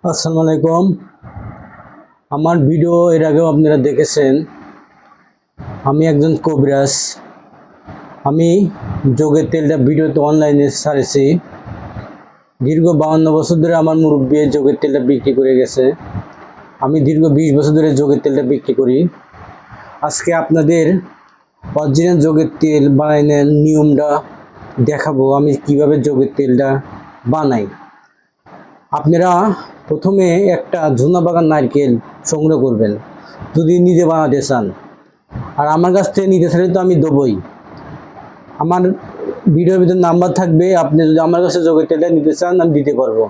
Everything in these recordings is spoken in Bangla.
আসসালামু আলাইকুম। আমার ভিডিও এর আগেও আপনারা দেখেছেন। আমি একজন কবিরাজ। আমি যোগের তেলটা ভিডিওতে অনলাইনে ছাড়েছি। দীর্ঘ 52 বছর ধরে আমার মুরব্বী যোগের তেলটা বিক্রি করে গেছে। আমি দীর্ঘ 20 বছর ধরে যোগের তেলটা বিক্রি করি। আজকে আপনাদের অরিজিনাল যোগের তেল বানানোর নিয়মটা দেখাবো, আমি কিভাবে যোগের তেলটা বানাই। আপনারা প্রথমে একটা ঝুনা বাগান নারকেল সংগ্রহ করবেন যদি নিজে বানাতে চান। আর আমার কাছ থেকে নিতে চাইলে তো আমি দেবই। আমার ভিডিওর ভিতরে নাম্বার থাকবে, আপনি যদি আমার কাছে যোগের তেলটা নিতে চান আমি দিতে পারবো।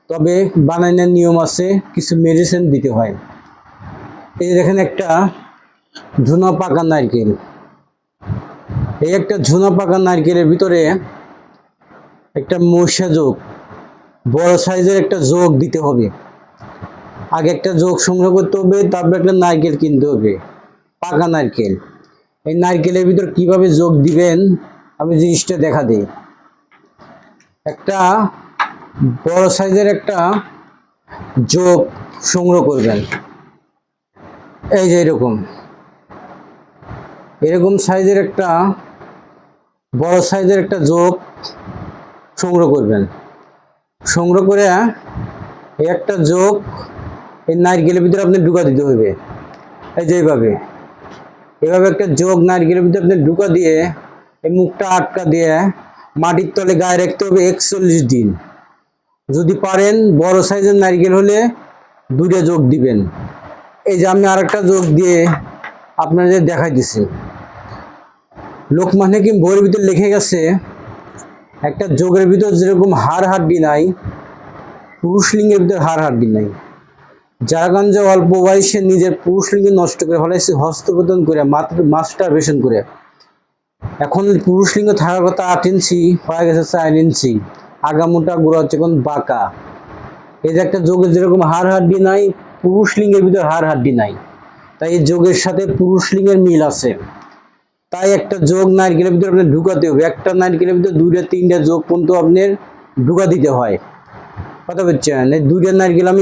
তবে বানানোর নিয়ম আছে, কিছু মেডিসিন দিতে হয়। এই দেখেন একটা ঝুনা পাকা নারকেল। এই একটা ঝুনা পাকা নারকেলের ভিতরে একটা মশা যোগ, বড় সাইজের একটা যোগ দিতে হবে। আগে একটা যোগ সংগ্রহ করতে হবে, তারপর একটা নারকেল কিনতে হবে, পাকা নারকেল। এই নারকেলের ভিতর কিভাবে যোগ দিবেন আমি জিনিসটা দেখা দিই। একটা বড় সাইজের একটা যোগ সংগ্রহ করবেন। এই যে এরকম এরকম সাইজের একটা বড় সাইজের একটা যোগ সংগ্রহ করবেন। সংগ্রহ করে এই একটা যোগ এই নারকেলের ভিতরে আপনি ঢুকা দিতে হবে। এই যে এভাবে একটা যোগ নারকেলের ভিতরে আপনি ঢুকা দিয়ে এই মুখটা আটকা দিয়ে মাটির তলে গায়ে রাখতে হবে 41 দিন। যদি পারেন বড় সাইজের নারকেল হলে 2টা যোগ দিবেন। এই যে আমি আরেকটা যোগ দিয়ে আপনাদের দেখাই দিছি। লোকমান হাকিম বইয়ের ভিতরে লিখে গেছে, একটা যোগের ভিতর যেরকম হাড় হাড্ডি নাই, পুরুষ লিঙ্গের ভিতর হাড় হাড্ডি নাই। যারাগঞ্জে অল্প বয়সে নিজের পুরুষ লিঙ্গ নষ্ট করে ফেলাইছে হস্তপতন করে, মাস্টারবেশন করে। এখন পুরুষ লিঙ্গ থাকার কথা 8 ইঞ্চি হয়ে গেছে 4 ইঞ্চি। আগামোটা গোড়া হচ্ছে এখন বাঁকা। এই যে একটা যোগের যেরকম হাড় হাড্ডি নাই, পুরুষ লিঙ্গের ভিতর হাড় হাড্ডি নাই। তাই এই যোগের সাথে পুরুষ লিঙ্গের মিল আছে। তাই একটা যোগ নারকেলের ভিতরে আপনার ঢুকাতে হবে। একটা নারকেলের ভিতরে 2টা 3টা যোগ পর্যন্ত আপনার ঢুকা দিতে হয়। কথা বলছেন? এই 2টা নারকেল আমি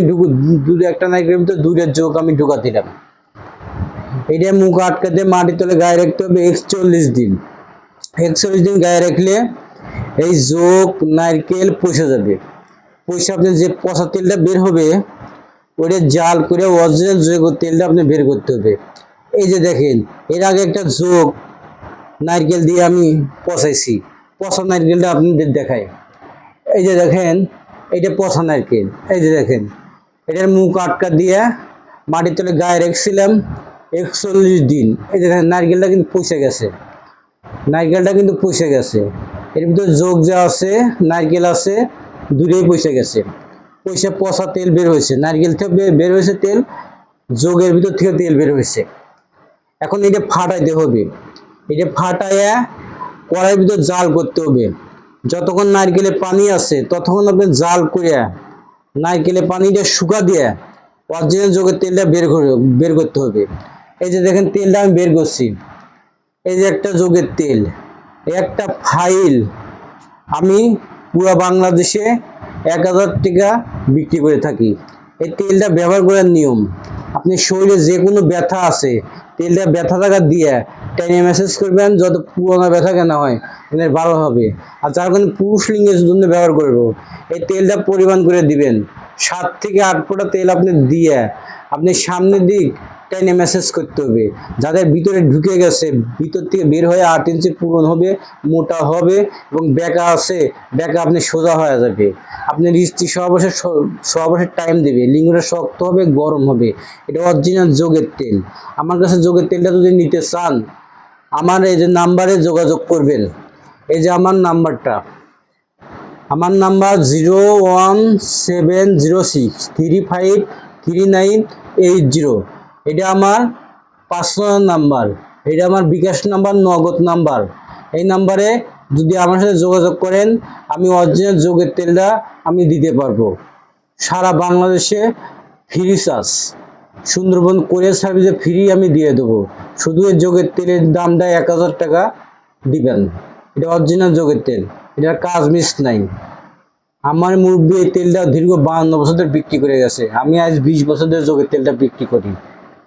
একটা নারকেলের ভিতরে 2টা যোগ আমি ঢুকা দিলাম। এটা মুখ আটকাতে মাটির তলে গায়ে রাখতে হবে 41 দিন। 41 দিন গায়ে রাখলে এই যোগ নারকেল পচে যাবে। পয়সা আপনার যে পচা তেলটা বের হবে ওটা জাল করে অরিজিনাল যোগ তেলটা আপনি বের করতে হবে। এই যে দেখেন, এর আগে একটা যোগ নারকেল দিয়ে আমি পচাইছি, পচা নারকেলটা আপনাদের দেখাই। এই যে দেখেন, এটা পচা নারকেল। এই যে দেখেন, এটার মুখ আটকা দিয়ে মাটির তলে গায়ে রেখেছিলাম 41 দিন। এই যে দেখেন নারকেলটা কিন্তু পচে গেছে, নারকেলটা কিন্তু পচে গেছে। এর ভিতরে যোগ যা আছে নারকেল আছে, 2টাই পচে গেছে। পচা তেল বের হয়েছে, নারকেল থেকে বের হয়েছে তেল, যোগের ভিতর থেকে তেল বের হয়েছে। এখন এটা ফাটাইতে হবে। এটা ফাটাইয়া কড়াইয়ের ভিতর জাল করতে হবে। যতক্ষণ নারকেলে পানি আছে ততক্ষণ আপনি জাল করিয়া নারকেলে পানিটা শুকা দিয়ে অরিজিনাল যোগের তেলটা বের করতে হবে। এই যে দেখেন তেলটা আমি বের করছি। এই যে একটা যোগের তেল, একটা ফাইল আমি পুরো বাংলাদেশে 1000 টাকা বিক্রি করে থাকি। এই তেলটা ব্যবহার করার নিয়ম, আপনি শরীরে যে কোনো ব্যথা আছে তেলটা ব্যথা থাকা দিয়ে টেনে মেসেজ করবেন, যত পুরোনো ব্যথা কেনা হয় এদের ভালো হবে। আর যার কারণে পুরুষ লিঙ্গের জন্য ব্যবহার করবো, এই তেলটা পরিমাণ করে দিবেন। 7 থেকে 8 ফোঁটা তেল আপনি দিয়ে আপনি সামনের দিক টেনে মেসেজ করতে হবে। যাদের ভিতরে ঢুকে গেছে, ভিতর থেকে বের হয়ে 8 ইঞ্চি পূরণ হবে, মোটা হবে এবং বেঁকা আছে, বেঁকা আপনি সোজা হয়ে যাবে। আপনি স্ত্রী সহবাসের টাইম দেবে, লিঙ্গটা শক্ত হবে, গরম হবে। এটা অরিজিনাল যোগের তেল। আমার কাছে যোগের তেলটা যদি নিতে চান আমার এই যে নাম্বারে যোগাযোগ করবেন। এই যে আমার নাম্বারটা, আমার নাম্বার 01706353980। এটা আমার পার্সোনাল নাম্বার, এটা আমার বিকাশ নাম্বার, নগদ নাম্বার। এই নাম্বারে যদি আমার সাথে যোগাযোগ করেন আমি অরিজিনাল যোগের তেলটা আমি দিতে পারবো। সারা বাংলাদেশে ফ্রি চার্জ, সুন্দরবন কোরিয়ার সার্ভিসে ফ্রি আমি দিয়ে দেবো। শুধু এই যোগের তেলের দামটা 1000 টাকা দিবেন। এটা অরিজিনাল যোগের তেল, এটার কাজ মিস নাই। আমার মুরব্বী এই তেলটা দীর্ঘ 52 বছর ধরে বিক্রি করে গেছে, আমি আজ 20 বছর ধরে যোগের তেলটা বিক্রি করি।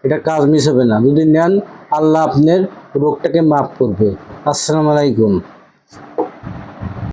এটা কাজ মিস হবে না, যদি নেন আল্লাহ আপনার রোগটাকে মাফ করবে। আসসালামু আলাইকুম।